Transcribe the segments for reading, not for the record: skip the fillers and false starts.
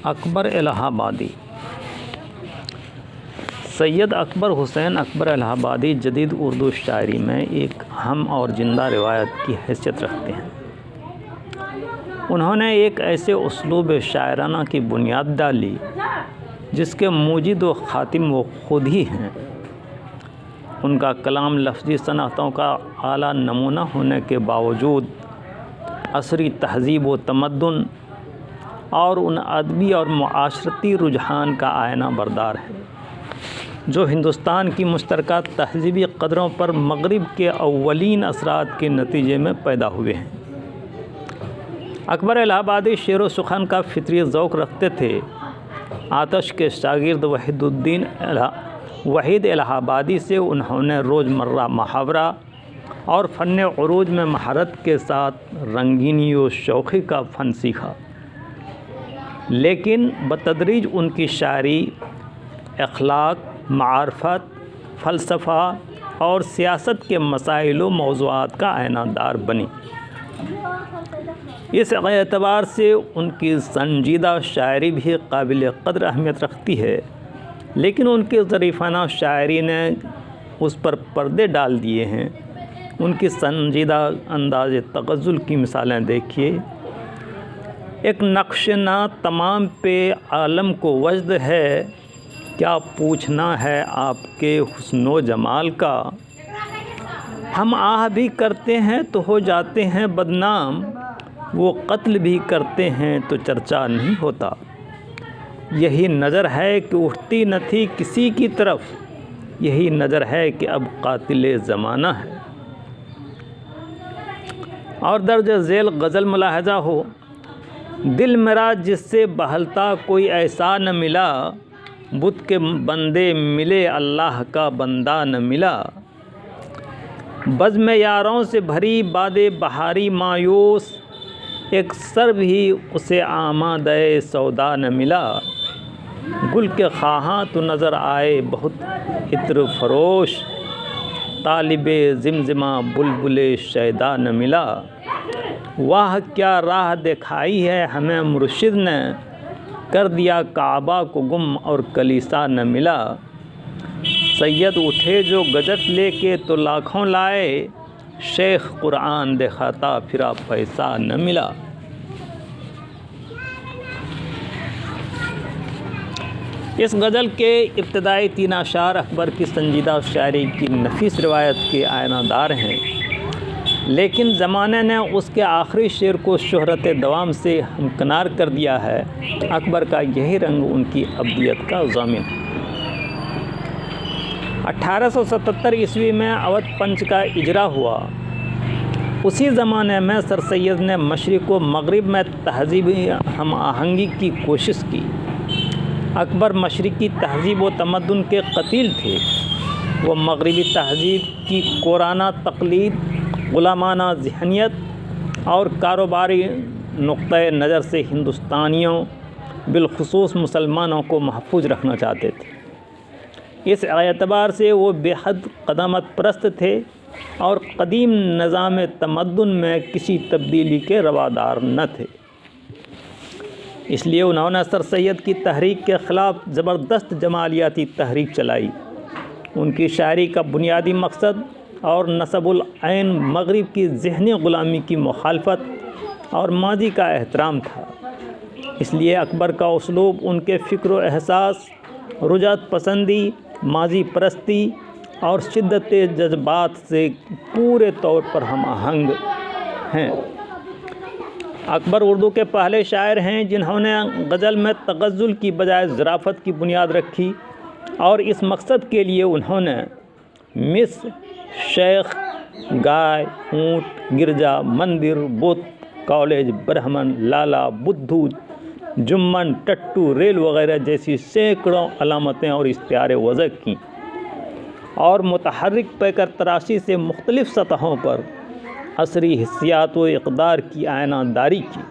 اکبر الہ آبادی۔ سید اکبر حسین اکبر الہ آبادی جدید اردو شاعری میں ایک اہم اور زندہ روایت کی حیثیت رکھتے ہیں۔ انہوں نے ایک ایسے اسلوب شاعرانہ کی بنیاد ڈالی جس کے موجد و خاتم وہ خود ہی ہیں۔ ان کا کلام لفظی صنعتوں کا اعلیٰ نمونہ ہونے کے باوجود عصری تہذیب و تمدن اور ان ادبی اور معاشرتی رجحان کا آئینہ بردار ہے جو ہندوستان کی مشترکہ تہذیبی قدروں پر مغرب کے اولین اثرات کے نتیجے میں پیدا ہوئے ہیں۔ اکبر الہ آبادی شعر و سخن کا فطری ذوق رکھتے تھے۔ آتش کے شاگرد وحید الہ آبادی سے انہوں نے روزمرہ محاورہ اور فن عروج میں مہارت کے ساتھ رنگینی و شوخی کا فن سیکھا، لیکن بتدریج ان کی شاعری اخلاق، معرفت، فلسفہ اور سیاست کے مسائل و موضوعات کا آئینہ دار بنی۔ اس اعتبار سے ان کی سنجیدہ شاعری بھی قابل قدر اہمیت رکھتی ہے، لیکن ان کی ظریفانہ شاعری نے اس پر پردے ڈال دیے ہیں۔ ان کی سنجیدہ انداز تغزل کی مثالیں دیکھیے۔ ایک نقش نہ تمام پہ عالم کو وجد ہے، کیا پوچھنا ہے آپ کے حسن و جمال کا، ہم آہ بھی کرتے ہیں تو ہو جاتے ہیں بدنام، وہ قتل بھی کرتے ہیں تو چرچا نہیں ہوتا، یہی نظر ہے کہ اٹھتی نہ تھی کسی کی طرف، یہی نظر ہے کہ اب قاتل زمانہ ہے۔ اور درج ذیل غزل ملاحظہ ہو: دل میرا جس سے بہلتا کوئی ایسا نہ ملا، بت کے بندے ملے اللہ کا بندہ نہ ملا، بزم یاروں سے بھری باد بہاری مایوس، ایک سر بھی اسے آمادہ سودا نہ ملا، گل کے خواہاں تو نظر آئے بہت عطر فروش، طالب زمزمہ بلبل شیدا نہ ملا، واہ کیا راہ دکھائی ہے ہمیں مرشد نے، کر دیا کعبہ کو گم اور کلیسا نہ ملا، سید اٹھے جو گجٹ لے کے تو لاکھوں لائے، شیخ قرآن دکھاتا پھرا پیسہ نہ ملا۔ اس غزل کے ابتدائی 3 اشعار اکبر کی سنجیدہ شاعری کی نفیس روایت کے آئینہ دار ہیں، لیکن زمانے نے اس کے آخری شعر کو شہرت دوام سے ہمکنار کر دیا ہے۔ اکبر کا یہی رنگ ان کی ابدیت کا ضامن ہے۔ 1877 عیسوی میں اودھ پنچ کا اجرا ہوا۔ اسی زمانے میں سر سید نے مشرق و مغرب میں تہذیبی ہم آہنگی کی کوشش کی۔ اکبر مشرقی تہذیب و تمدن کے قتیل تھے، وہ مغربی تہذیب کی کورانہ تقلید، غلامانہ ذہنیت اور کاروباری نقطۂ نظر سے ہندوستانیوں بالخصوص مسلمانوں کو محفوظ رکھنا چاہتے تھے۔ اس اعتبار سے وہ بے حد قدامت پرست تھے اور قدیم نظام تمدن میں کسی تبدیلی کے روادار نہ تھے۔ اس لیے انہوں نے سر سید کی تحریک کے خلاف زبردست جمالیاتی تحریک چلائی۔ ان کی شاعری کا بنیادی مقصد اور نصب العین مغرب کی ذہنی غلامی کی مخالفت اور ماضی کا احترام تھا۔ اس لیے اکبر کا اسلوب ان کے فکر و احساس، رجعت پسندی، ماضی پرستی اور شدت جذبات سے پورے طور پر ہم آہنگ ہیں۔ اکبر اردو کے پہلے شاعر ہیں جنہوں نے غزل میں تغزل کی بجائے ظرافت کی بنیاد رکھی، اور اس مقصد کے لیے انہوں نے مس، شیخ، گائے، اونٹ، گرجا، مندر، بت، کالج، برہمن، لالا، بدھو، جمن، ٹٹو، ریل وغیرہ جیسی سینکڑوں علامتیں اور اشتہاریں وضع کیں، اور متحرک پیکر تراشی سے مختلف سطحوں پر عصری حسیات و اقدار کی آئینہ داری کی۔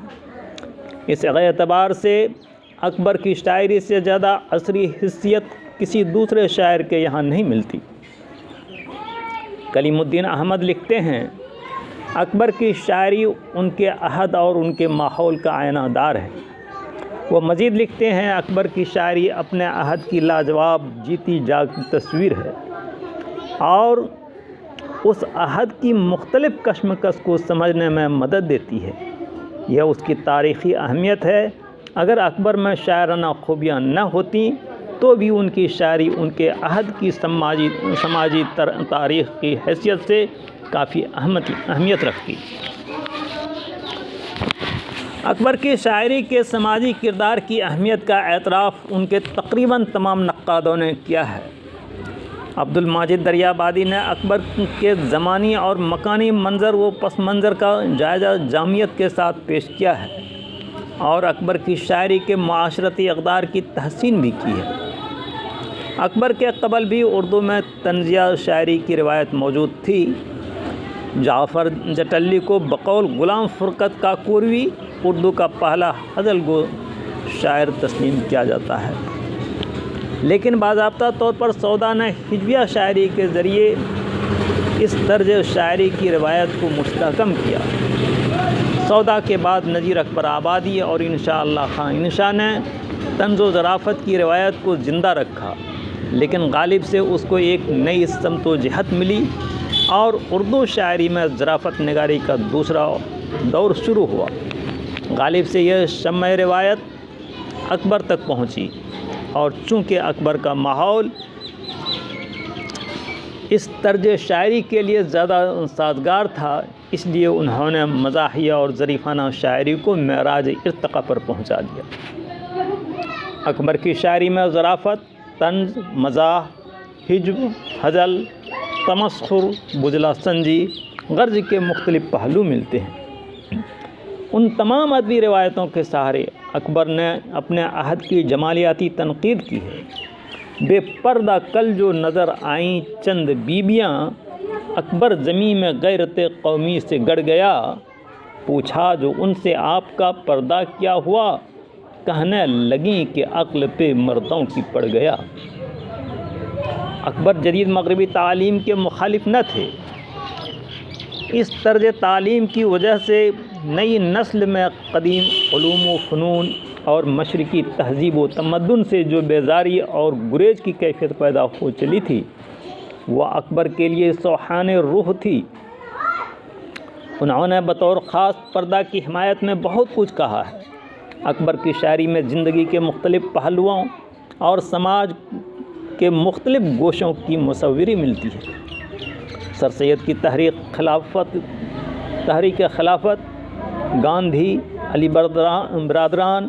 اس اعتبار سے اکبر کی شاعری سے زیادہ عصری حیثیت کسی دوسرے شاعر کے یہاں نہیں ملتی۔ کلیم الدین احمد لکھتے ہیں: اکبر کی شاعری ان کے عہد اور ان کے ماحول کا آئینہ دار ہے۔ وہ مزید لکھتے ہیں اکبر کی شاعری اپنے عہد کی لاجواب جیتی جاگتی تصویر ہے اور اس عہد کی مختلف کشمکش کو سمجھنے میں مدد دیتی ہے۔ یہ اس کی تاریخی اہمیت ہے۔ اگر اکبر میں شاعرانہ خوبیاں نہ ہوتیں تو بھی ان کی شاعری ان کے عہد کی سماجی تاریخ کی حیثیت سے کافی اہمیت رکھتی۔ اکبر کی شاعری کے سماجی کردار کی اہمیت کا اعتراف ان کے تقریباً تمام نقادوں نے کیا ہے۔ عبد الماجد دریابادی نے اکبر کے زمانی اور مکانی منظر و پس منظر کا جائزہ جامعیت کے ساتھ پیش کیا ہے اور اکبر کی شاعری کے معاشرتی اقدار کی تحسین بھی کی ہے۔ اکبر کے قبل بھی اردو میں طنزیہ شاعری کی روایت موجود تھی۔ جعفر جٹلی کو بقول غلام فرقت کاکوروی اردو کا پہلا غزل گو شاعر تسلیم کیا جاتا ہے، لیکن باضابطہ طور پر سودا نے ہجویہ شاعری کے ذریعے اس طرز شاعری کی روایت کو مستحکم کیا۔ سودا کے بعد نذیر اکبر آبادی اور انشاءاللہ خان انشا نے طنز و ظرافت کی روایت کو زندہ رکھا، لیکن غالب سے اس کو ایک نئی سمت و جہت ملی اور اردو شاعری میں ظرافت نگاری کا دوسرا دور شروع ہوا۔ غالب سے یہ شمع روایت اکبر تک پہنچی اور چونکہ اکبر کا ماحول اس طرز شاعری کے لیے زیادہ سازگار تھا، اس لیے انہوں نے مزاحیہ اور ظریفانہ شاعری کو معراج ارتقاء پر پہنچا دیا۔ اکبر کی شاعری میں ظرافت، طنز، مزاح، ہجو، ہزل، تمسخر، بجلا سنجی، غرض کے مختلف پہلو ملتے ہیں۔ ان تمام ادبی روایتوں کے سہارے اکبر نے اپنے عہد کی جمالیاتی تنقید کی ہے۔ بے پردہ کل جو نظر آئیں چند بیبیاں، اکبر زمین میں غیرت قومی سے گڑ گیا، پوچھا جو ان سے آپ کا پردہ کیا ہوا، کہنے لگیں کہ عقل پہ مردوں کی پڑ گیا۔ اکبر جدید مغربی تعلیم کے مخالف نہ تھے۔ اس طرز تعلیم کی وجہ سے نئی نسل میں قدیم علوم و فنون اور مشرقی تہذیب و تمدن سے جو بیزاری اور گریز کی کیفیت پیدا ہو چلی تھی، وہ اکبر کے لیے سوحان روح تھی۔ انہوں نے بطور خاص پردہ کی حمایت میں بہت کچھ کہا ہے۔ اکبر کی شاعری میں زندگی کے مختلف پہلوؤں اور سماج کے مختلف گوشوں کی مصوری ملتی ہے۔ سر سید کی تحریک خلافت، گاندھی، علی برادران،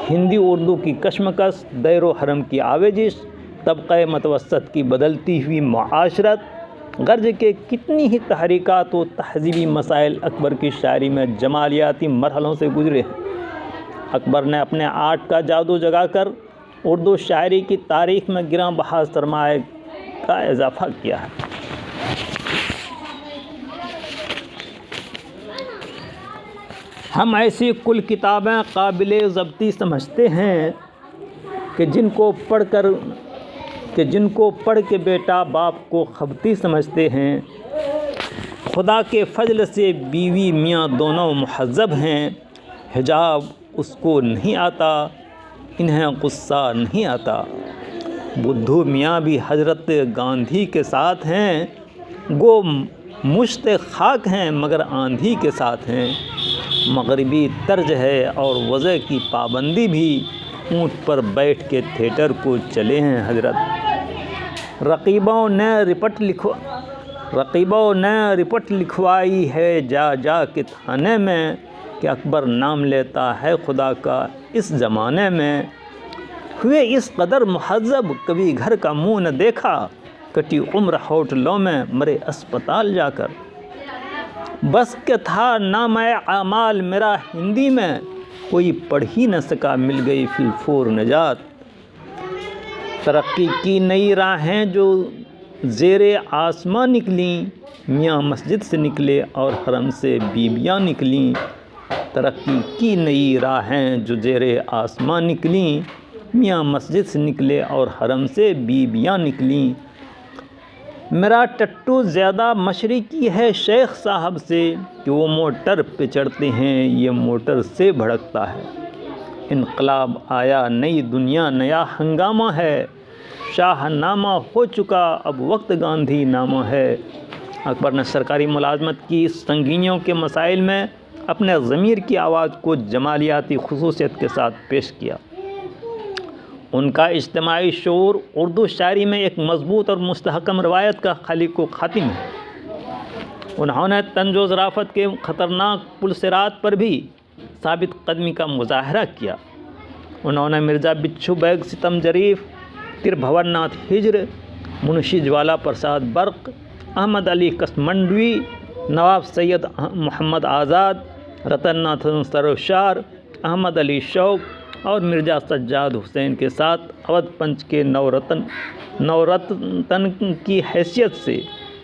ہندی اردو کی کشمکش، دیر و حرم کی آویزش، طبقہ متوسط کی بدلتی ہوئی معاشرت، غرض کے کتنی ہی تحریکات و تہذیبی مسائل اکبر کی شاعری میں جمالیاتی مرحلوں سے گزرے ہیں۔ اکبر نے اپنے آرٹ کا جادو جگا کر اردو شاعری کی تاریخ میں گراں بہا سرمایہ کا اضافہ کیا ہے۔ ہم ایسی کل کتابیں قابل ضبطی سمجھتے ہیں کہ جن کو پڑھ کے بیٹا باپ کو خبتی سمجھتے ہیں۔ خدا کے فضل سے بیوی میاں دونوں مہذب ہیں، حجاب اس کو نہیں آتا، انہیں غصہ نہیں آتا۔ بدھو میاں بھی حضرت گاندھی کے ساتھ ہیں، گو مشت خاک ہیں مگر آندھی کے ساتھ ہیں۔ مغربی طرز ہے اور وضع کی پابندی بھی، اونٹ پر بیٹھ کے تھیٹر کو چلے ہیں حضرت۔ رقیبوں نے رپٹ لکھوائی ہے جا جا کے تھانے میں، کہ اکبر نام لیتا ہے خدا کا اس زمانے میں۔ ہوئے اس قدر مہذب کبھی گھر کا منہ نہ دیکھا، کٹی عمر ہوٹلوں میں مرے اسپتال جا کر۔ بس کہ تھا نام اعمال میرا ہندی میں، کوئی پڑھ ہی نہ سکا مل گئی فی الفور نجات۔ ترقی کی نئی راہیں جو زیر آسماں نکلیں، میاں مسجد سے نکلے اور حرم سے بیبیاں نکلیں۔ ترقی کی نئی راہیں جو زیر آسماں نکلیں، میاں مسجد سے نکلے اور حرم سے بیبیاں نکلیں۔ میرا ٹٹو زیادہ مشرقی ہے شیخ صاحب سے، کہ وہ موٹر پہ چڑھتے ہیں یہ موٹر سے بھڑکتا ہے۔ انقلاب آیا، نئی دنیا نیا ہنگامہ ہے، شاہ نامہ ہو چکا اب وقت گاندھی نامہ ہے۔ اکبر نے سرکاری ملازمت کی سنگینیوں کے مسائل میں اپنے ضمیر کی آواز کو جمالیاتی خصوصیت کے ساتھ پیش کیا۔ ان کا اجتماعی شعور اردو شاعری میں ایک مضبوط اور مستحکم روایت کا خالق و خاتم ہے۔ انہوں نے طنز و ظرافت کے خطرناک پلسرات پر بھی ثابت قدمی کا مظاہرہ کیا۔ انہوں نے مرزا بچھو بیگ ستم جریف، تربھور ناتھ ہجر، منشی جوالا پرساد برق، احمد علی کسمنڈوی، نواب سید محمد آزاد، رتن ناتھ سروشار، احمد علی شوق اور مرزا سجاد حسین کے ساتھ اودھ پنچ کے نورتن کی حیثیت سے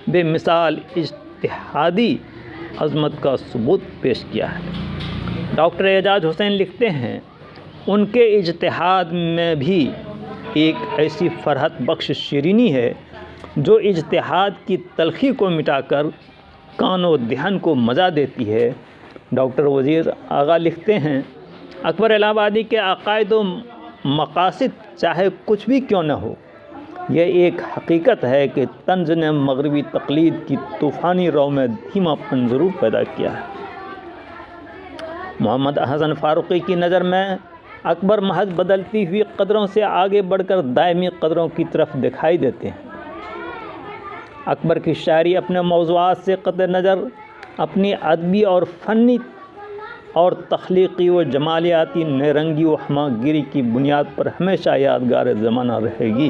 بے مثال اجتہادی عظمت کا ثبوت پیش کیا ہے۔ ڈاکٹر اعجاز حسین لکھتے ہیں، ان کے اجتہاد میں بھی ایک ایسی فرحت بخش شیرینی ہے جو اجتہاد کی تلخی کو مٹا کر کان و دہن کو مزہ دیتی ہے۔ ڈاکٹر وزیر آغا لکھتے ہیں، اکبر الہ آبادی کے عقائد و مقاصد چاہے کچھ بھی کیوں نہ ہو، یہ ایک حقیقت ہے کہ طنز نے مغربی تقلید کی طوفانی رو میں دھیما پن ضرور پیدا کیا ہے۔ محمد حسن فاروقی کی نظر میں اکبر محض بدلتی ہوئی قدروں سے آگے بڑھ کر دائمی قدروں کی طرف دکھائی دیتے ہیں۔ اکبر کی شاعری اپنے موضوعات سے قطع نظر اپنی ادبی اور فنی اور تخلیقی و جمالیاتی نیرنگی و ہمہ گیری کی بنیاد پر ہمیشہ یادگار زمانہ رہے گی۔